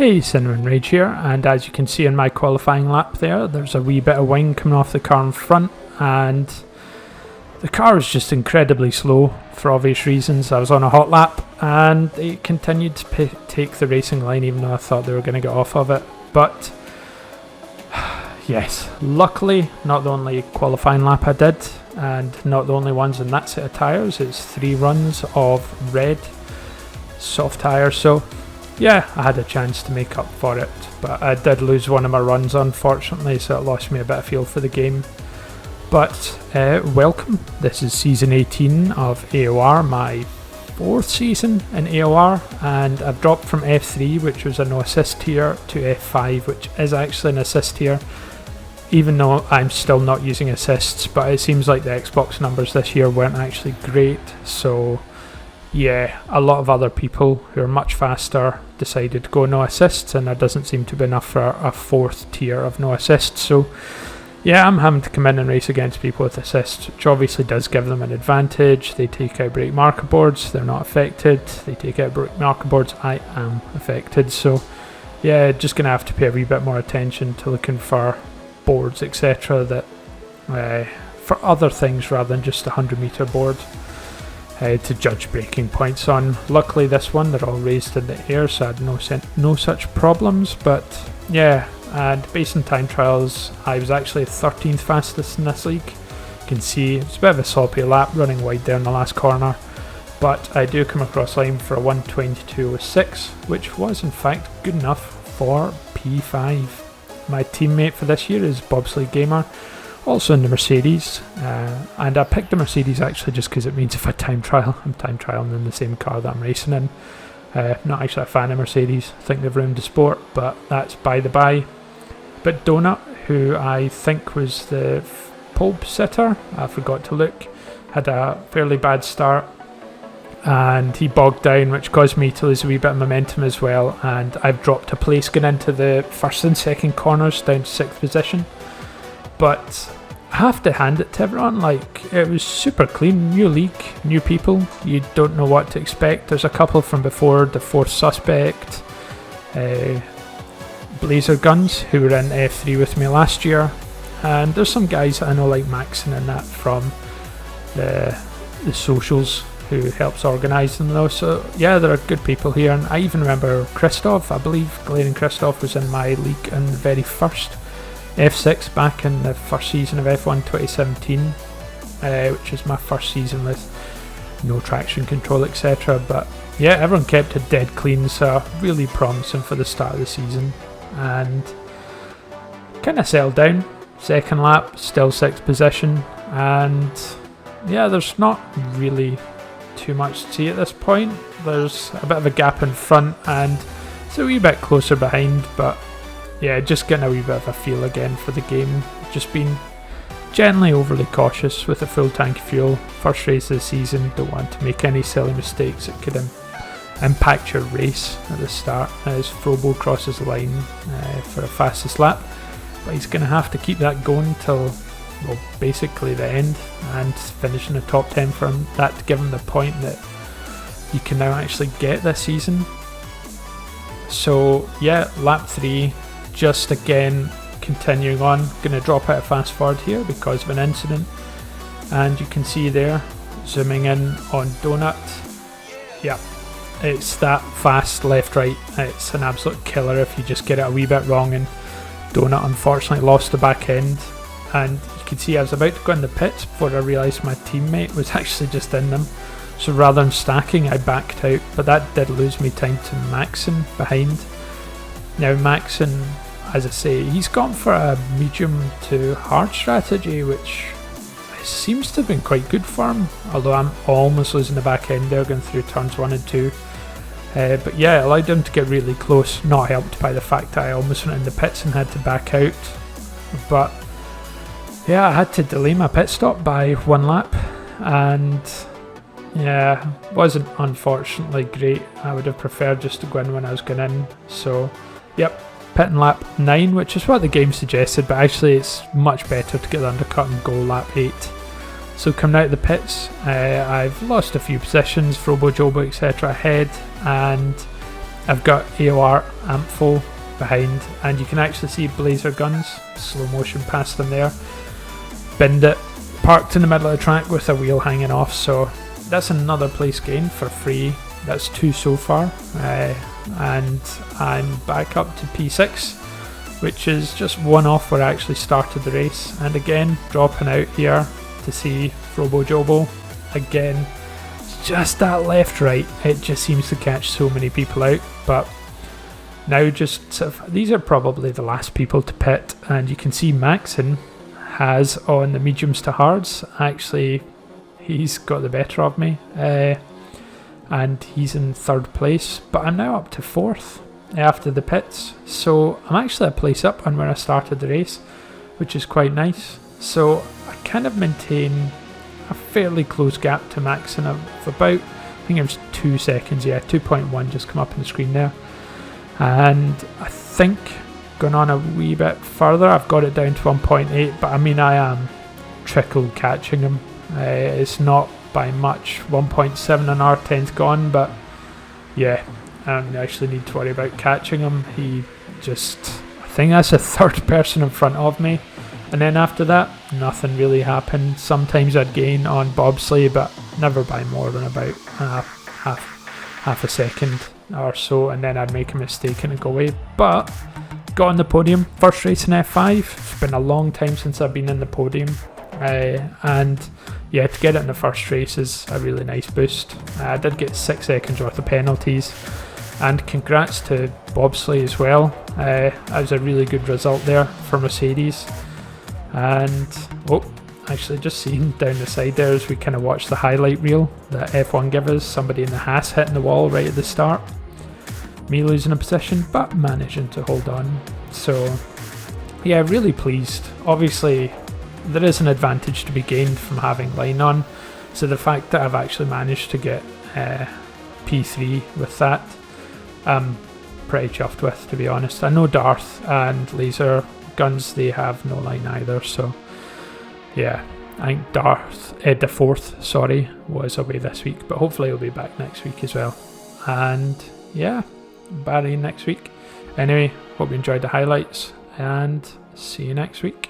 Hey, Cinnamon Rage here, and as you can see in my qualifying lap there's a wee bit of wing coming off the car in front, and the car was just incredibly slow for obvious reasons. I was on a hot lap and it continued to take the racing line even though I thought they were going to get off of it. But yes, luckily not the only qualifying lap I did, and not the only ones in that set of tyres. It's 3 runs of red soft tyres, so yeah, I had a chance to make up for it, but I did lose one of my runs unfortunately, so it lost me a bit of feel for the game. But welcome, this is season 18 of AOR, my 4th season in AOR, and I've dropped from F3, which was a no assist tier, to F5, which is actually an assist tier, even though I'm still not using assists. But it seems like the Xbox numbers this year weren't actually great, so yeah, a lot of other people who are much faster decided to go no assists, and there doesn't seem to be enough for a 4th tier of no assists. So yeah, I'm having to come in and race against people with assists, which obviously does give them an advantage. They take out brake marker boards, they're not affected. They take out brake marker boards, I am affected. So yeah, just going to have to pay a wee bit more attention to looking for boards, etc. that for other things rather than just a 100-meter board to judge braking points on. Luckily this one, they're all raised in the air, so I had no such problems. But yeah, and based on time trials, I was actually 13th fastest in this league. You can see it's a bit of a sloppy lap running wide there in the last corner, but I do come across line for a 1:22.06, which was in fact good enough for P5. My teammate for this year is Bobsleigh Gamer, also in the Mercedes, and I picked the Mercedes actually just because it means if I time trial, I'm time trialing in the same car that I'm racing in. Not actually a fan of Mercedes, I think they've ruined the sport, but that's by the by. But Donut, who I think was the pole sitter, I forgot to look, had a fairly bad start and he bogged down, which caused me to lose a wee bit of momentum as well, and I've dropped a place going into the first and second corners down to 6th position. But I have to hand it to everyone, like, it was super clean, new league, new people, you don't know what to expect. There's a couple from before, the 4th suspect, Blazer Guns, who were in F3 with me last year, and there's some guys I know like Maxon and that from the socials who helps organise them though. So yeah, there are good people here, and I even remember Christoph, I believe Glaring Christoph was in my league in the very first F6 back in the first season of F1 2017, which is my first season with no traction control, etc. But yeah, everyone kept it dead clean, so really promising for the start of the season. And kind of settled down, second lap, still 6th position, and yeah, there's not really too much to see at this point. There's a bit of a gap in front and it's a wee bit closer behind, but yeah, just getting a wee bit of a feel again for the game. Just being generally overly cautious with a full tank of fuel. First race of the season, don't want to make any silly mistakes that could impact your race at the start as Frobo crosses the line for a fastest lap. But he's going to have to keep that going till, well, basically the end, and finish in the top 10 for him. That to give him the point that you can now actually get this season. So yeah, lap 3, just again continuing on. Going to drop out of fast forward here because of an incident, and you can see there, zooming in on Donut, yeah, it's that fast left right. It's an absolute killer if you just get it a wee bit wrong, and Donut unfortunately lost the back end. And you can see I was about to go in the pits before I realised my teammate was actually just in them, so rather than stacking I backed out, but that did lose me time to Maxon behind. Now Maxon, as I say, he's gone for a medium to hard strategy, which seems to have been quite good for him, although I'm almost losing the back end there going through turns 1 and 2. But yeah, it allowed him to get really close, not helped by the fact that I almost went in the pits and had to back out. But yeah, I had to delay my pit stop by 1 lap, and yeah, wasn't unfortunately great. I would have preferred just to go in when I was going in. So yep, pit in lap 9, which is what the game suggested, but actually it's much better to get the undercut and go lap 8. So coming out of the pits, I've lost a few positions, Frobo, Jobo, etc. ahead, and I've got AOR Amphil behind, and you can actually see Blazer guns, slow motion past them there. Binned it, parked in the middle of the track with a wheel hanging off, so that's another place gained for free. That's 2 so far, and I'm back up to P6, which is just 1 off where I actually started the race. And again, dropping out here to see Frobo Jobo. Again, it's just that left right, it just seems to catch so many people out. But now just sort of, these are probably the last people to pit, and you can see Maxon has on the mediums to hards. Actually, he's got the better of me, and he's in 3rd place, but I'm now up to 4th after the pits, so I'm actually a place up on where I started the race, which is quite nice. So I kind of maintain a fairly close gap to Maxon of about, I think it was 2 seconds, yeah, 2.1 just come up on the screen there. And I think going on a wee bit further, I've got it down to 1.8, but I mean, I am trickle catching him. It's not by much. 1.7 on R10's gone, but yeah, I don't actually need to worry about catching him. He just, I think that's the 3rd person in front of me, and then after that nothing really happened. Sometimes I'd gain on bobsleigh, but never by more than about half a second or so, and then I'd make a mistake and it'd go away. But got on the podium, first race in F5. It's been a long time since I've been in the podium, and yeah, to get it in the first race is a really nice boost. I did get 6 seconds worth of penalties, and congrats to bobsleigh as well. That was a really good result there for Mercedes. And actually just seen down the side there as we kind of watch the highlight reel that F1 give us, somebody in the Haas hitting the wall right at the start, me losing a position but managing to hold on. So yeah, really pleased. Obviously there is an advantage to be gained from having line on, so the fact that I've actually managed to get P3 with that, I'm pretty chuffed with, to be honest. I know Darth and Laser guns, they have no line either, so yeah, I think Darth, the 4th, sorry, was away this week, but hopefully he'll be back next week as well. And yeah, Barry next week. Anyway, hope you enjoyed the highlights, and see you next week.